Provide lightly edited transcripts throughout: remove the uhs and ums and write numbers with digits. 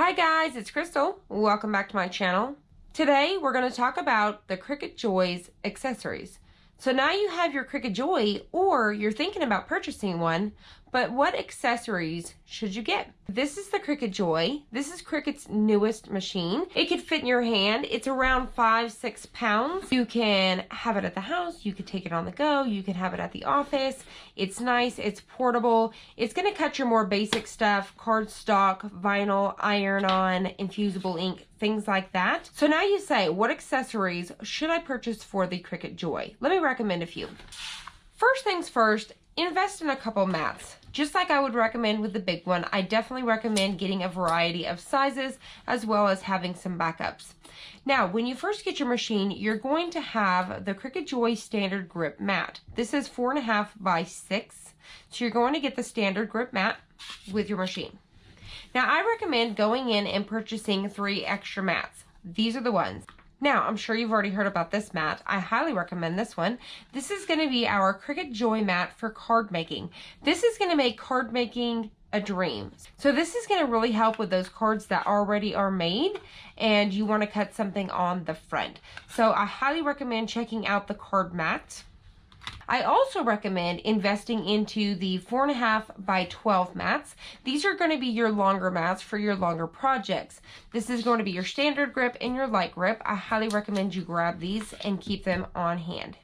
Hi guys, it's Crystal. Welcome back to my channel. Today we're going to talk about the Cricut Joy's accessories. So now you have your Cricut Joy, or you're thinking about purchasing one, but what accessories should you get? This is the Cricut Joy. This is Cricut's newest machine. It could fit in your hand. It's around 5-6 pounds. You can have it at the house. You could take it on the go. You can have it at the office. It's nice. It's portable. It's going to cut your more basic stuff, cardstock, vinyl, iron-on, infusible ink, things like that. So now you say, what accessories should I purchase for the Cricut Joy? Let me recommend a few. First things first, invest in a couple mats. Just like I would recommend with the big one, I definitely recommend getting a variety of sizes as well as having some backups. Now, when you first get your machine, you're going to have the Cricut Joy standard grip mat. This is 4.5 by 6. So you're going to get the standard grip mat with your machine. Now, I recommend going in and purchasing 3 extra mats. These are the ones. Now, I'm sure you've already heard about this mat. I highly recommend this one. This is going to be our Cricut Joy mat for card making. This is going to make card making a dream. So this is going to really help with those cards that already are made and you want to cut something on the front. So I highly recommend checking out the card mat. I also recommend investing into the 4.5 by 12 mats. These are going to be your longer mats for your longer projects. This is going to be your standard grip and your light grip. I highly recommend you grab these and keep them on hand.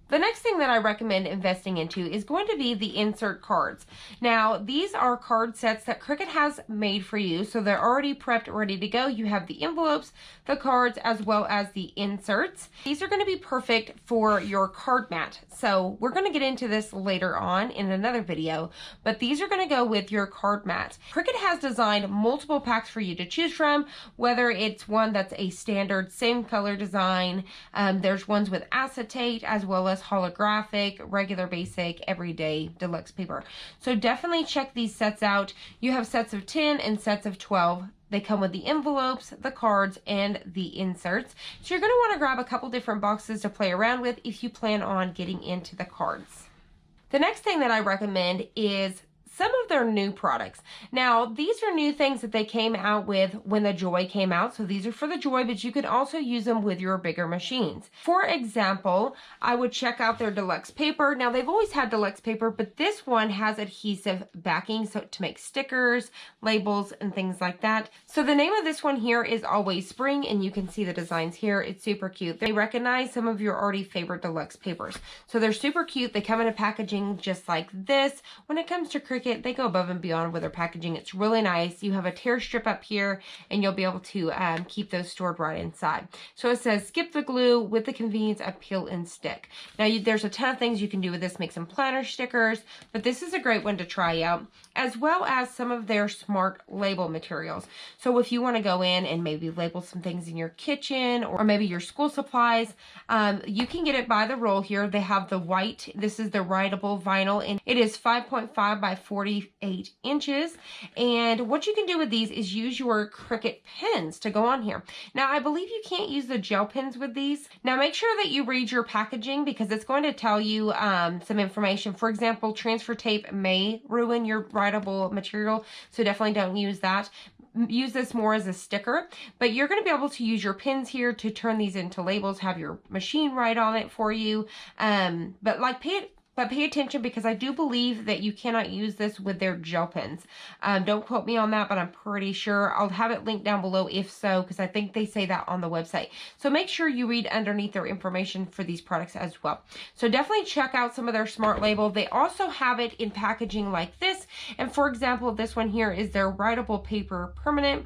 The next thing that I recommend investing into is going to be the insert cards. Now, these are card sets that Cricut has made for you, so they're already prepped, ready to go. You have the envelopes, the cards, as well as the inserts. These are going to be perfect for your card mat. So we're going to get into this later on in another video, but these are going to go with your card mat. Cricut has designed multiple packs for you to choose from, whether it's one that's a standard, same color design. There's ones with acetate as well as holographic, regular, basic, everyday, deluxe paper. So definitely check these sets out. You have sets of 10 and sets of 12. They come with the envelopes, the cards, and the inserts. So you're going to want to grab a couple different boxes to play around with if you plan on getting into the cards. The next thing that I recommend is some of their new products. Now, these are new things that they came out with when the Joy came out. So these are for the Joy, but you could also use them with your bigger machines. For example, I would check out their deluxe paper. Now, they've always had deluxe paper, but this one has adhesive backing so to make stickers, labels, and things like that. So the name of this one here is Always Spring, and you can see the designs here. It's super cute. They recognize some of your already favorite deluxe papers. So they're super cute. They come in a packaging just like this. When it comes to Cricut, they go above and beyond with their packaging. It's really nice. You have a tear strip up here and you'll be able to keep those stored right inside. So it says skip the glue with the convenience of peel and stick. Now there's a ton of things you can do with this. Make some planner stickers, but this is a great one to try out, as well as some of their smart label materials. So if you want to go in and maybe label some things in your kitchen or maybe your school supplies, you can get it by the roll here. They have the white. This is the writable vinyl, and it is 5.5 by 48 inches. And what you can do with these is use your Cricut pens to go on here. Now, I believe you can't use the gel pens with these. Now, make sure that you read your packaging because it's going to tell you some information. For example, transfer tape may ruin your writable material, so definitely don't use that. Use this more as a sticker, but you're going to be able to use your pins here to turn these into labels, have your machine write on it for you. But pay attention because I do believe that you cannot use this with their gel pens. Don't quote me on that, but I'm pretty sure. I'll have it linked down below if so, because I think they say that on the website. So make sure you read underneath their information for these products as well. So definitely check out some of their smart label. They also have it in packaging like this. And for example, this one here is their writable paper permanent.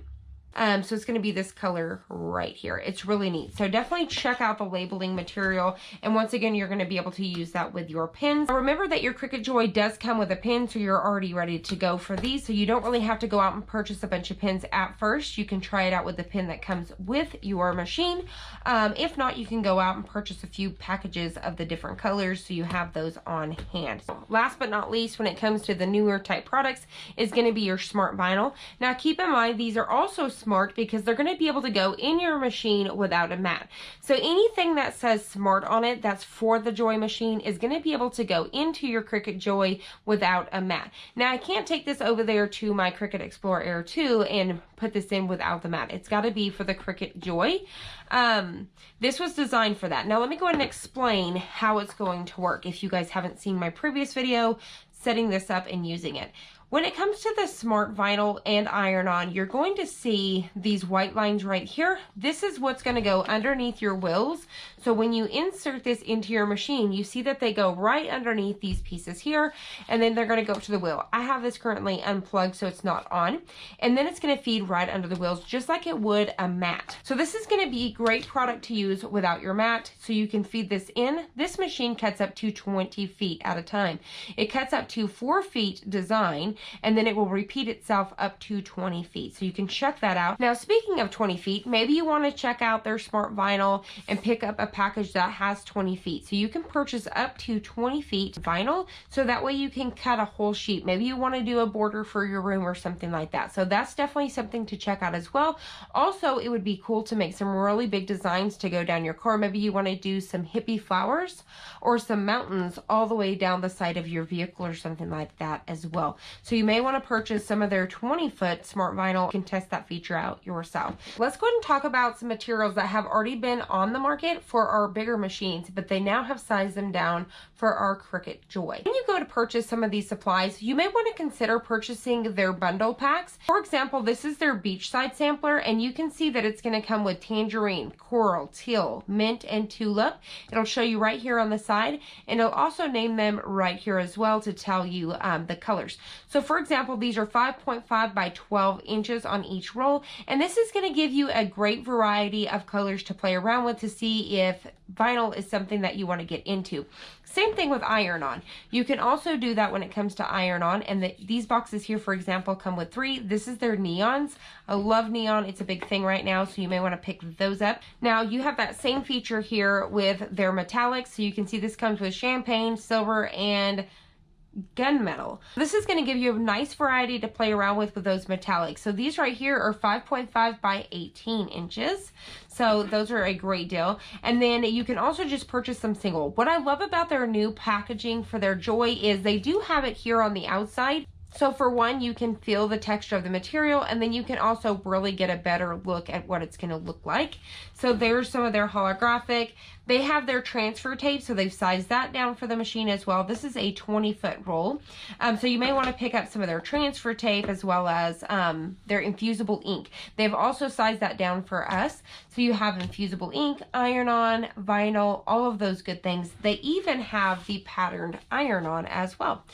So it's going to be this color right here. It's really neat. So definitely check out the labeling material. And once again, you're going to be able to use that with your pins. Now remember that your Cricut Joy does come with a pin, so you're already ready to go for these. So you don't really have to go out and purchase a bunch of pins at first. You can try it out with the pin that comes with your machine. If not, you can go out and purchase a few packages of the different colors so you have those on hand. Last but not least, when it comes to the newer type products, is going to be your smart vinyl. Now keep in mind, these are also smart because they're going to be able to go in your machine without a mat. So anything that says smart on it that's for the Joy machine is going to be able to go into your Cricut Joy without a mat. Now I can't take this over there to my Cricut Explorer Air 2 and put this in without the mat. It's got to be for the Cricut Joy. This was designed for that. Now let me go ahead and explain how it's going to work if you guys haven't seen my previous video setting this up and using it. When it comes to the smart vinyl and iron-on, you're going to see these white lines right here. This is what's going to go underneath your wheels. So when you insert this into your machine, you see that they go right underneath these pieces here, and then they're going to go to the wheel. I have this currently unplugged, so it's not on. And then it's going to feed right under the wheels, just like it would a mat. So this is going to be a great product to use without your mat, so you can feed this in. This machine cuts up to 20 feet at a time. It cuts up to 4 feet design, and then it will repeat itself up to 20 feet. So you can check that out. Now, speaking of 20 feet, maybe you want to check out their smart vinyl and pick up a package that has 20 feet. So you can purchase up to 20 feet vinyl, so that way you can cut a whole sheet. Maybe you want to do a border for your room or something like that. So that's definitely something to check out as well. Also, it would be cool to make some really big designs to go down your car. Maybe you want to do some hippie flowers or some mountains all the way down the side of your vehicle or something like that as well. So you may want to purchase some of their 20-foot smart vinyl. You can test that feature out yourself. Let's go ahead and talk about some materials that have already been on the market for our bigger machines, but they now have sized them down for our Cricut Joy. When you go to purchase some of these supplies, you may want to consider purchasing their bundle packs. For example, this is their beachside sampler, and you can see that it's going to come with tangerine, coral, teal, mint, and tulip. It'll show you right here on the side, and it'll also name them right here as well to tell you the colors. So for example, these are 5.5 by 12 inches on each roll, and this is going to give you a great variety of colors to play around with to see if vinyl is something that you want to get into. Same thing with iron-on. You can also do that when it comes to iron-on, and these boxes here, for example, come with 3. This is their neons. I love neon. It's a big thing right now, so you may want to pick those up. Now, you have that same feature here with their metallics, so you can see this comes with champagne, silver, and gunmetal. This is going to give you a nice variety to play around with those metallics. So these right here are 5.5 by 18 inches. So those are a great deal. And then you can also just purchase them single. What I love about their new packaging for their Joy is they do have it here on the outside. So for one, you can feel the texture of the material, and then you can also really get a better look at what it's going to look like. So there's some of their holographic. They have their transfer tape, so they've sized that down for the machine as well. This is a 20-foot roll. So you may want to pick up some of their transfer tape as well as their infusible ink. They've also sized that down for us. So you have infusible ink, iron-on, vinyl, all of those good things. They even have the patterned iron-on as well.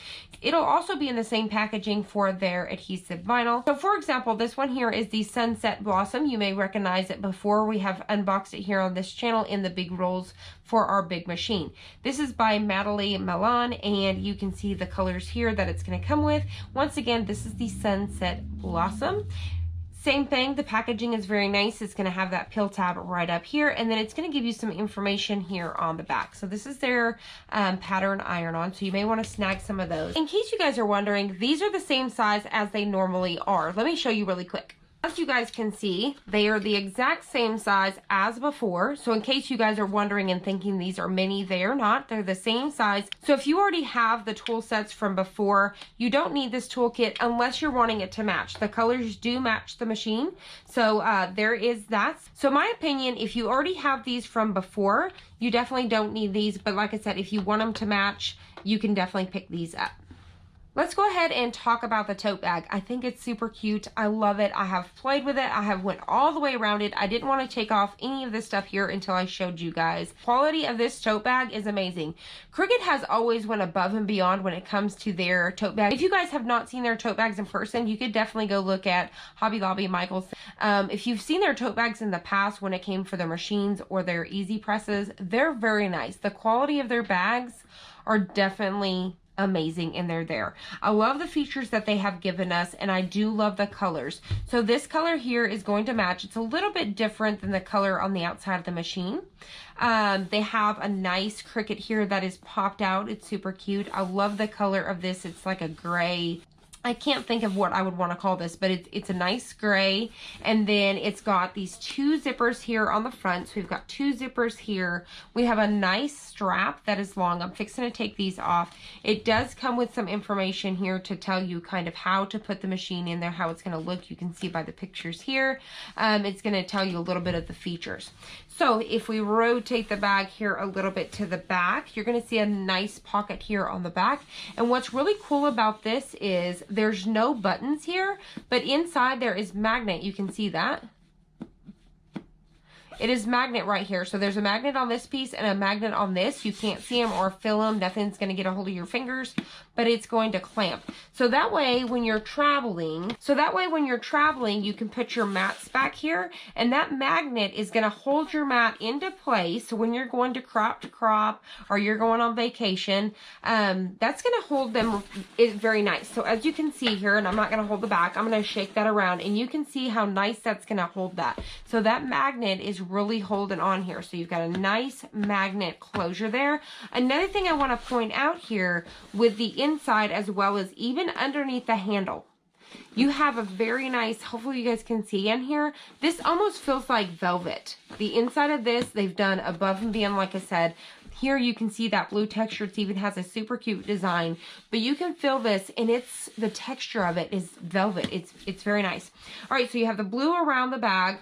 It'll also be in the same packaging for their adhesive vinyl. So for example, this one here is the Sunset Blossom. You may recognize it before. We have unboxed it here on this channel in the big rolls for our big machine. This is by Madeleine Milan, and you can see the colors here that it's going to come with. Once again, this is the Sunset Blossom. Same thing, the packaging is very nice. It's going to have that pill tab right up here, and then it's going to give you some information here on the back. So this is their pattern iron-on, so you may want to snag some of those. In case you guys are wondering, these are the same size as they normally are. Let me show you really quick. As you guys can see, they are the exact same size as before. So in case you guys are wondering and thinking these are mini, they are not. They're the same size. So if you already have the tool sets from before, you don't need this toolkit unless you're wanting it to match. The colors do match the machine. So there is that. So my opinion, if you already have these from before, you definitely don't need these. But like I said, if you want them to match, you can definitely pick these up. Let's go ahead and talk about the tote bag. I think it's super cute. I love it. I have played with it. I have went all the way around it. I didn't want to take off any of this stuff here until I showed you guys. Quality of this tote bag is amazing. Cricut has always went above and beyond when it comes to their tote bag. If you guys have not seen their tote bags in person, you could definitely go look at Hobby Lobby, Michael's. If you've seen their tote bags in the past when it came for their machines or their easy presses, they're very nice. The quality of their bags are definitely amazing, and they're there. I love the features that they have given us, and I do love the colors. So this color here is going to match. It's a little bit different than the color on the outside of the machine. They have a nice Cricut here that is popped out. It's super cute. I love the color of this. It's like a gray I can't think of what I would want to call this, but it's a nice gray. And then it's got these 2 zippers here on the front. So we've got 2 zippers here. We have a nice strap that is long. I'm fixing to take these off. It does come with some information here to tell you kind of how to put the machine in there, how it's going to look. You can see by the pictures here. It's going to tell you a little bit of the features. So if we rotate the bag here a little bit to the back, you're going to see a nice pocket here on the back. And what's really cool about this is there's no buttons here, but inside there is magnet. You can see that. It is magnet right here. So there's a magnet on this piece and a magnet on this. You can't see them or feel them. Nothing's going to get a hold of your fingers, but it's going to clamp. So that way when you're traveling, you can put your mats back here, and that magnet is going to hold your mat into place. So when you're going to crop or you're going on vacation, that's going to hold them very nice. So as you can see here, and I'm not going to hold the back, I'm going to shake that around, and you can see how nice that's going to hold that. So that magnet is really holding on here. So you've got a nice magnet closure there. Another thing I want to point out here with the inside, as well as even underneath the handle, you have a very nice, hopefully you guys can see in here, this almost feels like velvet. The inside of this, they've done above and beyond, like I said. Here you can see that blue texture. It even has a super cute design, but you can feel this, and it's the texture of it is velvet. It's very nice. All right, so you have the blue around the bag.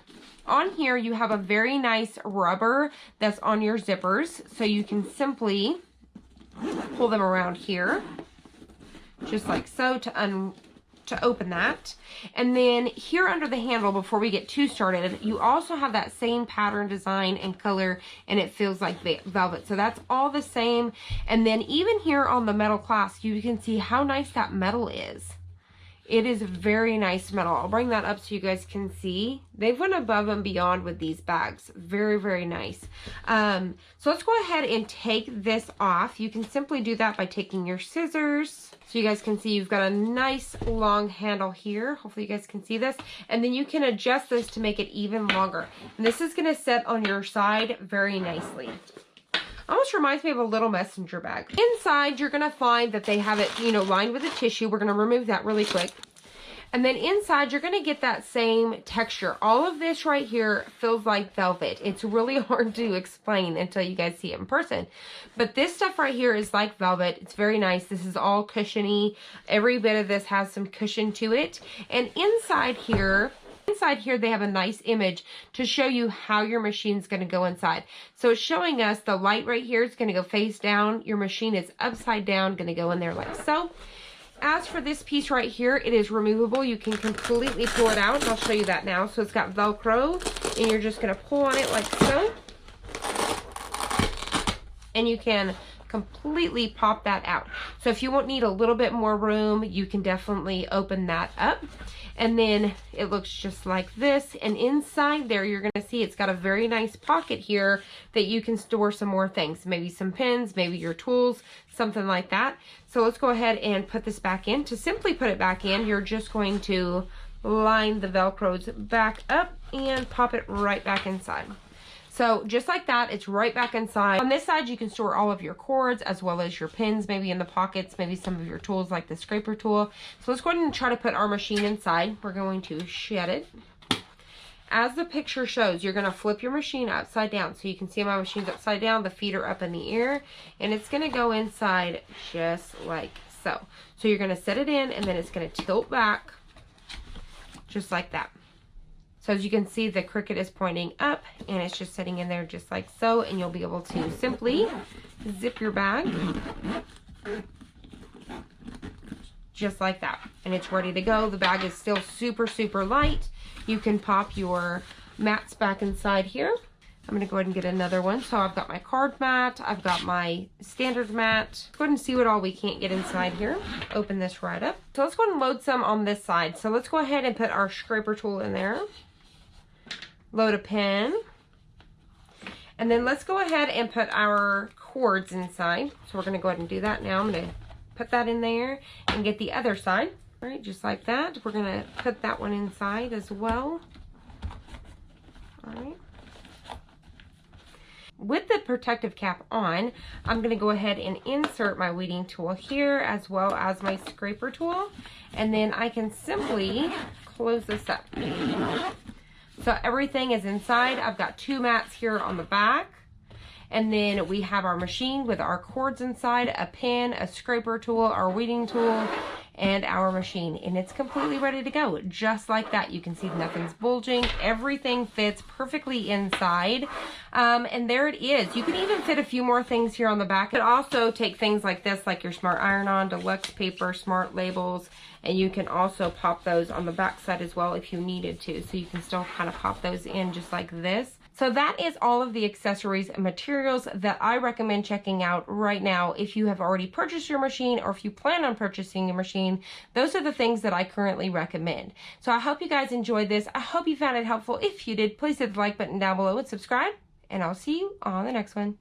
On here, you have a very nice rubber that's on your zippers, so you can simply pull them around here, just like so, to open that. And then here under the handle, before we get too started, you also have that same pattern, design, and color, and it feels like velvet. So that's all the same. And then even here on the metal clasp, you can see how nice that metal is. It is very nice metal. I'll bring that up so you guys can see. They've went above and beyond with these bags. Very, very nice. So let's go ahead and take this off. You can simply do that by taking your scissors. So you guys can see you've got a nice long handle here. Hopefully you guys can see this. And then you can adjust this to make it even longer. And this is going to sit on your side very nicely. Almost reminds me of a little messenger bag. Inside, you're going to find that they have it, lined with a tissue. We're going to remove that really quick. And then inside, you're going to get that same texture. All of this right here feels like velvet. It's really hard to explain until you guys see it in person. But this stuff right here is like velvet. It's very nice. This is all cushiony. Every bit of this has some cushion to it. And inside here, they have a nice image to show you how your machine's going to go inside. So it's showing us the light right here is going to go face down. Your machine is upside down, going to go in there like so. As for this piece right here, it is removable. You can completely pull it out. I'll show you that now. So it's got Velcro, and you're just going to pull on it like so. And you can completely pop that out. So if you need a little bit more room, you can definitely open that up. And then it looks just like this. And inside there, you're going to see it's got a very nice pocket here that you can store some more things. Maybe some pens, maybe your tools, something like that. So let's go ahead and put this back in. To simply put it back in, you're just going to line the Velcros back up and pop it right back inside. So just like that, it's right back inside. On this side, you can store all of your cords as well as your pins, maybe in the pockets, maybe some of your tools like the scraper tool. So let's go ahead and try to put our machine inside. We're going to shed it. As the picture shows, you're going to flip your machine upside down. So you can see my machine's upside down, the feet are up in the air, and it's going to go inside just like so. So you're going to set it in, and then it's going to tilt back just like that. So as you can see, the Cricut is pointing up, and it's just sitting in there just like so, and you'll be able to simply zip your bag just like that, and it's ready to go. The bag is still super, super light. You can pop your mats back inside here. I'm going to go ahead and get another one. So I've got my card mat. I've got my standard mat. Let's go ahead and see what all we can't get inside here. Open this right up. So let's go ahead and load some on this side. So let's go ahead and put our scraper tool in there. Load a pen. And then let's go ahead and put our cords inside. So we're going to go ahead and do that now. I'm going to put that in there and get the other side. All right, just like that. We're going to put that one inside as well. All right. with the protective cap on, I'm going to go ahead and insert my weeding tool here as well as my scraper tool, and then I can simply close this up. So everything is inside. I've got 2 mats here on the back. And then we have our machine with our cords inside, a pin, a scraper tool, our weeding tool, and our machine. And it's completely ready to go. Just like that. You can see nothing's bulging. Everything fits perfectly inside. And there it is. You can even fit a few more things here on the back. You could also take things like this, like your Smart Iron-On, Deluxe Paper, Smart Labels, and you can also pop those on the back side as well if you needed to. So you can still kind of pop those in just like this. So that is all of the accessories and materials that I recommend checking out right now. If you have already purchased your machine or if you plan on purchasing your machine, those are the things that I currently recommend. So I hope you guys enjoyed this. I hope you found it helpful. If you did, please hit the like button down below and subscribe, and I'll see you on the next one.